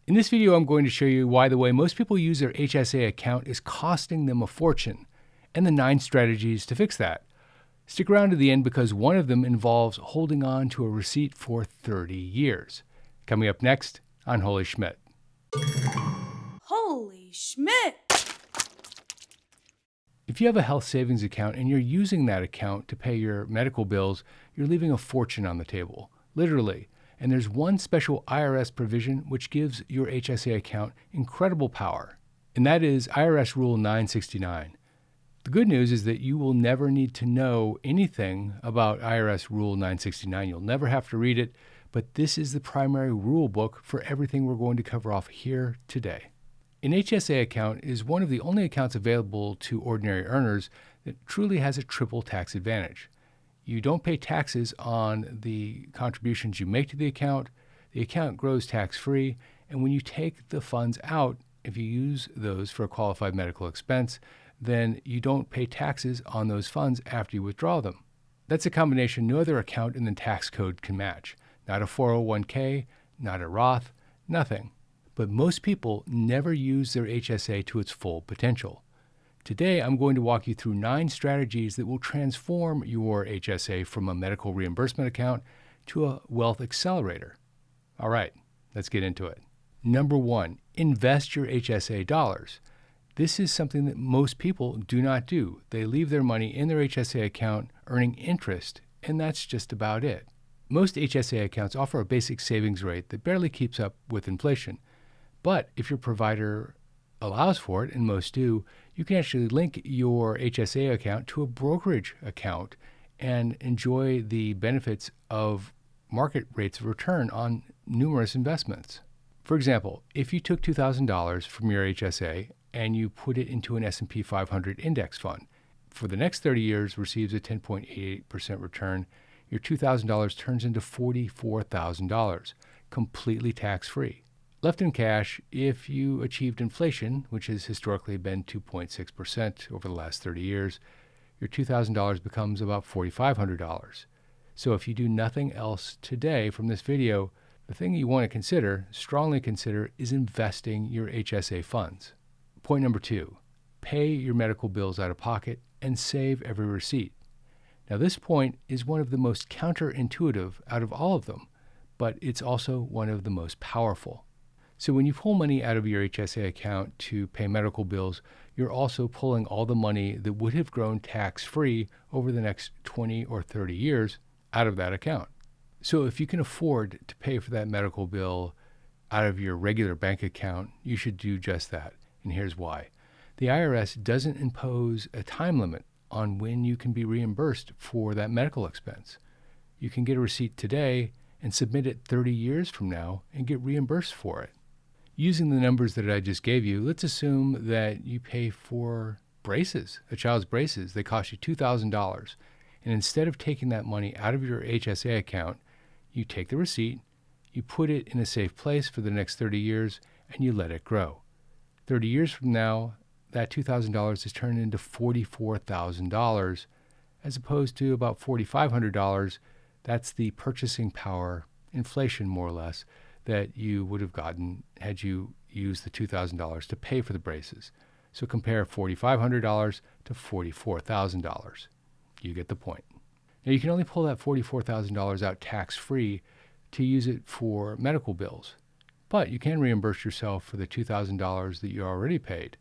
In this video, I'm going to show you why the way most people use their HSA account is costing them a fortune, and the 9 strategies to fix that. Stick around to the end because one of them involves holding on to a receipt for 30 years. Coming up next on Holy Schmidt. Holy Schmidt! If you have a health savings account and you're using that account to pay your medical bills, you're leaving a fortune on the table, literally. And there's one special IRS provision which gives your HSA account incredible power, and that is IRS Rule 969. The good news is that you will never need to know anything about IRS Rule 969. You'll never have to read it, but this is the primary rule book for everything we're going to cover off here today. An HSA account is one of the only accounts available to ordinary earners that truly has a triple tax advantage. You don't pay taxes on the contributions you make to the account grows tax-free, and when you take the funds out, if you use those for a qualified medical expense, then you don't pay taxes on those funds after you withdraw them. That's a combination no other account in the tax code can match. Not a 401k, not a Roth, nothing. But most people never use their HSA to its full potential. Today, I'm going to walk you through 9 strategies that will transform your HSA from a medical reimbursement account to a wealth accelerator. All right, let's get into it. Number 1, invest your HSA dollars. This is something that most people do not do. They leave their money in their HSA account earning interest, and that's just about it. Most HSA accounts offer a basic savings rate that barely keeps up with inflation. But if your provider allows for it, and most do, you can actually link your HSA account to a brokerage account and enjoy the benefits of market rates of return on numerous investments. For example, if you took $2,000 from your HSA and you put it into an S&P 500 index fund, for the next 30 years receives a 10.88% return, your $2,000 turns into $44,000, completely tax-free. Left in cash, if you achieved inflation, which has historically been 2.6% over the last 30 years, your $2,000 becomes about $4,500. So if you do nothing else today from this video, the thing you want to consider, strongly consider, is investing your HSA funds. Point number 2, pay your medical bills out of pocket and save every receipt. Now this point is one of the most counterintuitive out of all of them, but it's also one of the most powerful. So when you pull money out of your HSA account to pay medical bills, you're also pulling all the money that would have grown tax-free over the next 20 or 30 years out of that account. So if you can afford to pay for that medical bill out of your regular bank account, you should do just that. And here's why. The IRS doesn't impose a time limit on when you can be reimbursed for that medical expense. You can get a receipt today and submit it 30 years from now and get reimbursed for it. Using the numbers that I just gave you, let's assume that you pay for braces, a child's braces. They cost you $2,000. And instead of taking that money out of your HSA account, you take the receipt, you put it in a safe place for the next 30 years, and you let it grow. 30 years from now, that $2,000 is turned into $44,000 as opposed to about $4,500. That's the purchasing power, inflation more or less, that you would have gotten had you used the $2,000 to pay for the braces. So compare $4,500 to $44,000. You get the point. Now you can only pull that $44,000 out tax-free to use it for medical bills, but you can reimburse yourself for the $2,000 that you already paid.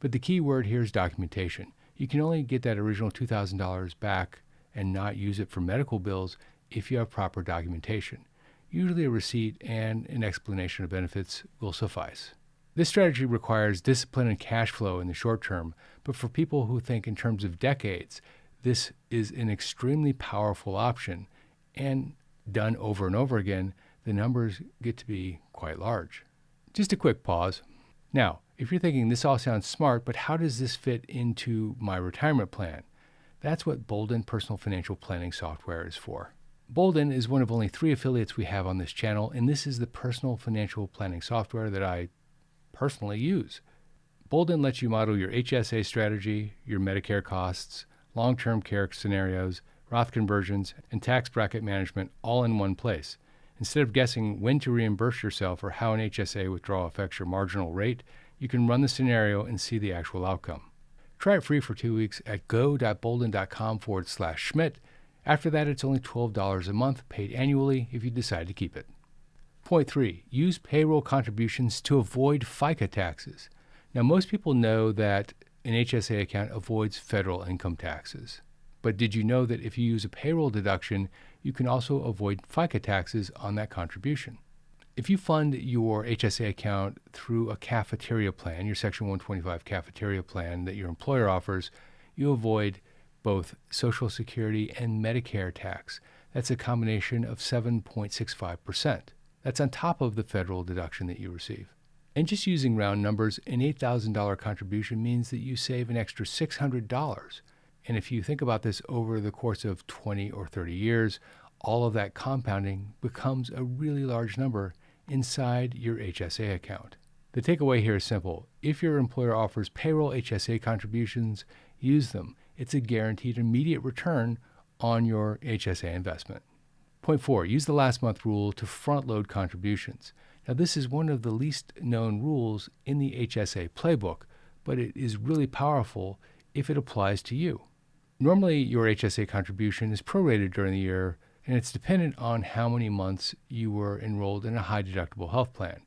But the key word here is documentation. You can only get that original $2,000 back and not use it for medical bills if you have proper documentation. Usually a receipt and an explanation of benefits will suffice. This strategy requires discipline and cash flow in the short term, but for people who think in terms of decades, this is an extremely powerful option, and done over and over again, the numbers get to be quite large. Just a quick pause. Now, if you're thinking this all sounds smart, but how does this fit into my retirement plan? That's what Bolden Personal Financial Planning software is for. Bolden is one of only 3 affiliates we have on this channel, and this is the personal financial planning software that I personally use. Bolden lets you model your HSA strategy, your Medicare costs, long-term care scenarios, Roth conversions, and tax bracket management all in one place. Instead of guessing when to reimburse yourself or how an HSA withdrawal affects your marginal rate, you can run the scenario and see the actual outcome. Try it free for 2 weeks at go.bolden.com/Schmidt. After that, it's only $12 a month, paid annually if you decide to keep it. Point 3, use payroll contributions to avoid FICA taxes. Now, most people know that an HSA account avoids federal income taxes. But did you know that if you use a payroll deduction, you can also avoid FICA taxes on that contribution? If you fund your HSA account through a cafeteria plan, your Section 125 cafeteria plan that your employer offers, you avoid both Social Security and Medicare tax. That's a combination of 7.65%. That's on top of the federal deduction that you receive. And just using round numbers, an $8,000 contribution means that you save an extra $600. And if you think about this over the course of 20 or 30 years, all of that compounding becomes a really large number inside your HSA account. The takeaway here is simple. If your employer offers payroll HSA contributions, use them. It's a guaranteed immediate return on your HSA investment. Point 4, use the last month rule to front load contributions. Now, this is one of the least known rules in the HSA playbook, but it is really powerful if it applies to you. Normally, your HSA contribution is prorated during the year, and it's dependent on how many months you were enrolled in a high-deductible health plan.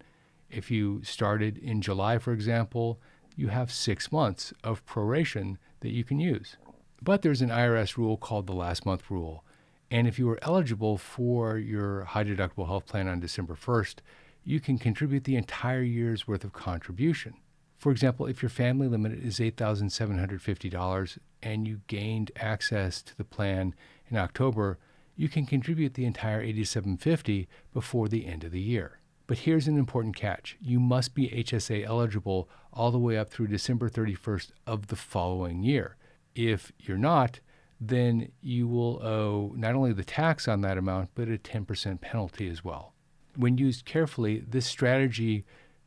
If you started in July, for example, you have 6 months of proration that you can use. But there's an IRS rule called the last month rule, and if you were eligible for your high-deductible health plan on December 1st, you can contribute the entire year's worth of contribution. For example, if your family limit is $8,750 and you gained access to the plan in October, you can contribute the entire $8,750 before the end of the year. But here's an important catch. You must be HSA eligible all the way up through December 31st of the following year. If you're not, then you will owe not only the tax on that amount, but a 10% penalty as well. When used carefully, this strategy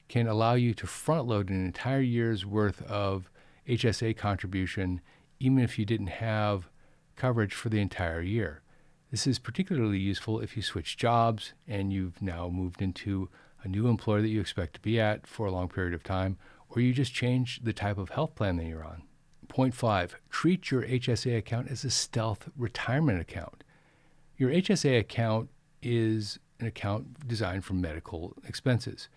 can allow you to front load an entire year's worth of HSA contribution, even if you didn't have coverage for the entire year. This is particularly useful if you switch jobs and you've now moved into a new employer that you expect to be at for a long period of time, or you just change the type of health plan that you're on. Point 5, treat your HSA account as a stealth retirement account. Your HSA account is an account designed for medical expenses.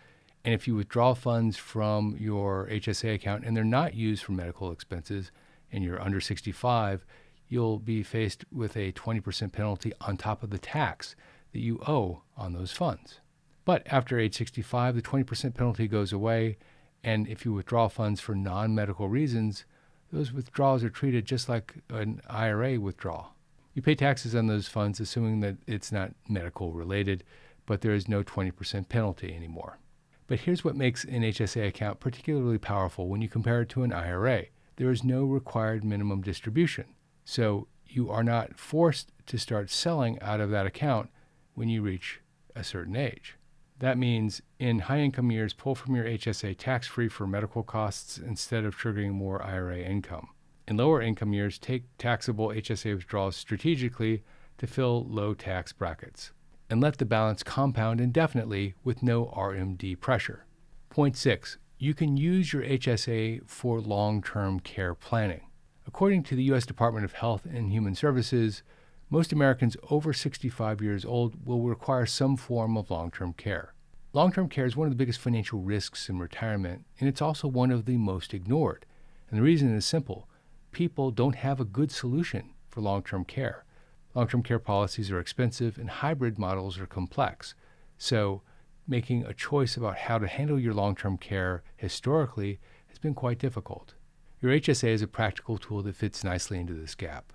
And if you withdraw funds from your HSA account and they're not used for medical expenses and you're under 65, you'll be faced with a 20% penalty on top of the tax that you owe on those funds. But after age 65, the 20% penalty goes away, and if you withdraw funds for non-medical reasons, those withdrawals are treated just like an IRA withdrawal. You pay taxes on those funds assuming that it's not medical related, but there is no 20% penalty anymore. But here's what makes an HSA account particularly powerful when you compare it to an IRA. There is no required minimum distribution. So you are not forced to start selling out of that account when you reach a certain age. That means in high-income years, pull from your HSA tax-free for medical costs instead of triggering more IRA income. In lower income years, take taxable HSA withdrawals strategically to fill low tax brackets, and let the balance compound indefinitely with no RMD pressure. Point 6, you can use your HSA for long-term care planning. According to the U.S. Department of Health and Human Services, most Americans over 65 years old will require some form of long-term care. Long-term care is one of the biggest financial risks in retirement, and it's also one of the most ignored. And the reason is simple. People don't have a good solution for long-term care. Long-term care policies are expensive and hybrid models are complex. So making a choice about how to handle your long-term care historically has been quite difficult. Your HSA is a practical tool that fits nicely into this gap.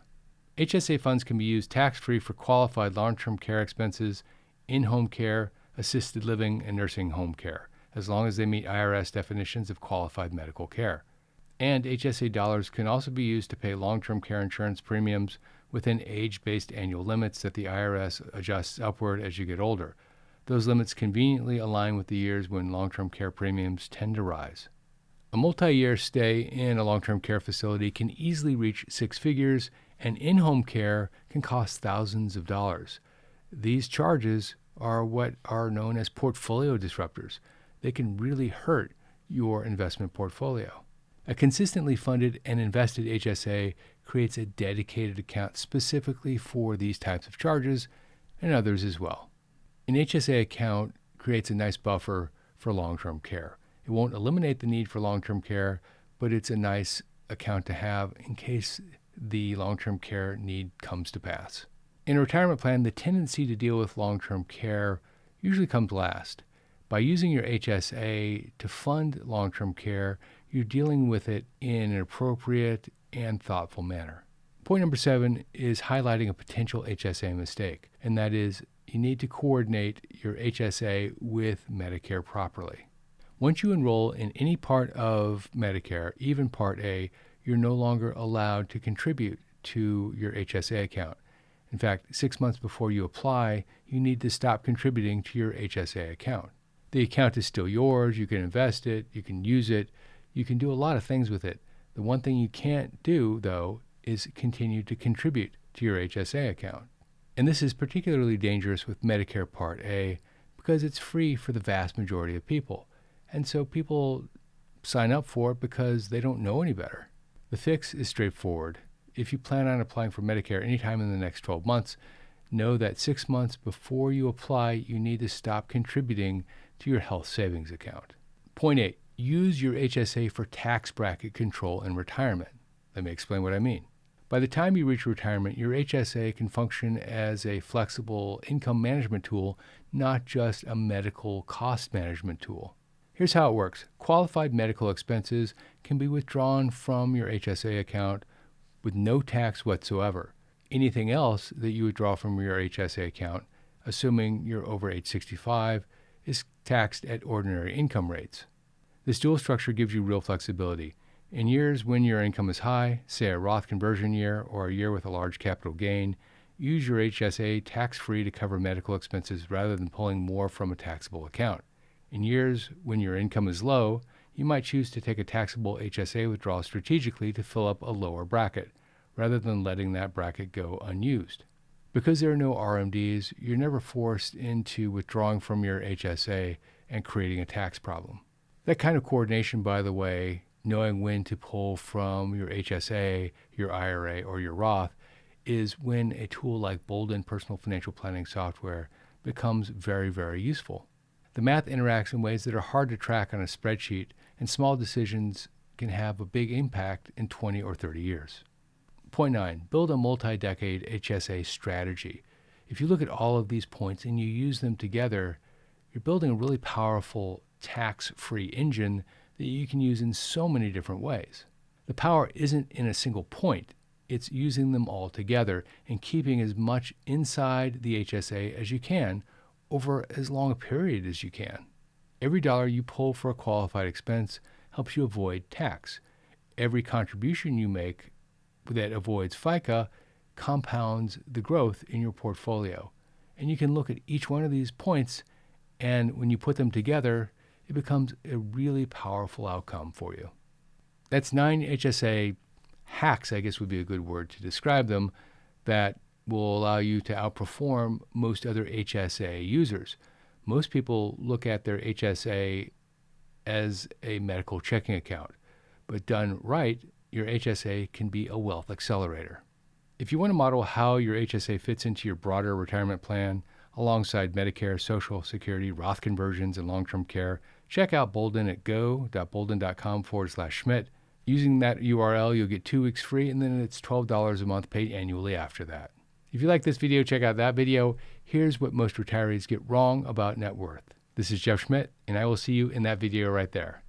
HSA funds can be used tax-free for qualified long-term care expenses, in-home care, assisted living, and nursing home care, as long as they meet IRS definitions of qualified medical care. And HSA dollars can also be used to pay long-term care insurance premiums within age-based annual limits that the IRS adjusts upward as you get older. Those limits conveniently align with the years when long-term care premiums tend to rise. A multi-year stay in a long-term care facility can easily reach 6 figures, and in-home care can cost thousands of dollars. These charges are what are known as portfolio disruptors. They can really hurt your investment portfolio. A consistently funded and invested HSA creates a dedicated account specifically for these types of charges and others as well. An HSA account creates a nice buffer for long-term care. It won't eliminate the need for long-term care, but it's a nice account to have in case the long-term care need comes to pass. In a retirement plan, the tendency to deal with long-term care usually comes last. By using your HSA to fund long-term care, you're dealing with it in an appropriate and thoughtful manner. Point number 7 is highlighting a potential HSA mistake, and that is you need to coordinate your HSA with Medicare properly. Once you enroll in any part of Medicare, even Part A, you're no longer allowed to contribute to your HSA account. In fact, 6 months before you apply, you need to stop contributing to your HSA account. The account is still yours. You can invest it. You can use it. You can do a lot of things with it. The one thing you can't do, though, is continue to contribute to your HSA account. And this is particularly dangerous with Medicare Part A because it's free for the vast majority of people. And so people sign up for it because they don't know any better. The fix is straightforward. If you plan on applying for Medicare anytime in the next 12 months, know that 6 months before you apply, you need to stop contributing to your health savings account. Point 8, use your HSA for tax bracket control in retirement. Let me explain what I mean. By the time you reach retirement, your HSA can function as a flexible income management tool, not just a medical cost management tool. Here's how it works. Qualified medical expenses can be withdrawn from your HSA account with no tax whatsoever. Anything else that you withdraw from your HSA account, assuming you're over age 65, is taxed at ordinary income rates. This dual structure gives you real flexibility. In years when your income is high, say a Roth conversion year or a year with a large capital gain, use your HSA tax-free to cover medical expenses rather than pulling more from a taxable account. In years when your income is low, you might choose to take a taxable HSA withdrawal strategically to fill up a lower bracket, rather than letting that bracket go unused. Because there are no RMDs, you're never forced into withdrawing from your HSA and creating a tax problem. That kind of coordination, by the way, knowing when to pull from your HSA, your IRA, or your Roth, is when a tool like Bolden Personal Financial Planning software becomes very, very useful. The math interacts in ways that are hard to track on a spreadsheet, and small decisions can have a big impact in 20 or 30 years. Point 9, build a multi-decade HSA strategy. If you look at all of these points and you use them together, you're building a really powerful tax-free engine that you can use in so many different ways. The power isn't in a single point. It's using them all together and keeping as much inside the HSA as you can over as long a period as you can. Every dollar you pull for a qualified expense helps you avoid tax. Every contribution you make that avoids FICA compounds the growth in your portfolio. And you can look at each one of these points, and when you put them together, it becomes a really powerful outcome for you. That's 9 HSA hacks, I guess would be a good word to describe them, that will allow you to outperform most other HSA users. Most people look at their HSA as a medical checking account, but done right, your HSA can be a wealth accelerator. If you want to model how your HSA fits into your broader retirement plan, alongside Medicare, Social Security, Roth conversions, and long-term care, check out Bolden at go.bolden.com/Schmidt. Using that URL, you'll get 2 weeks free, and then it's $12 a month paid annually after that. If you like this video, check out that video. Here's what most retirees get wrong about net worth. This is Jeff Schmidt, and I will see you in that video right there.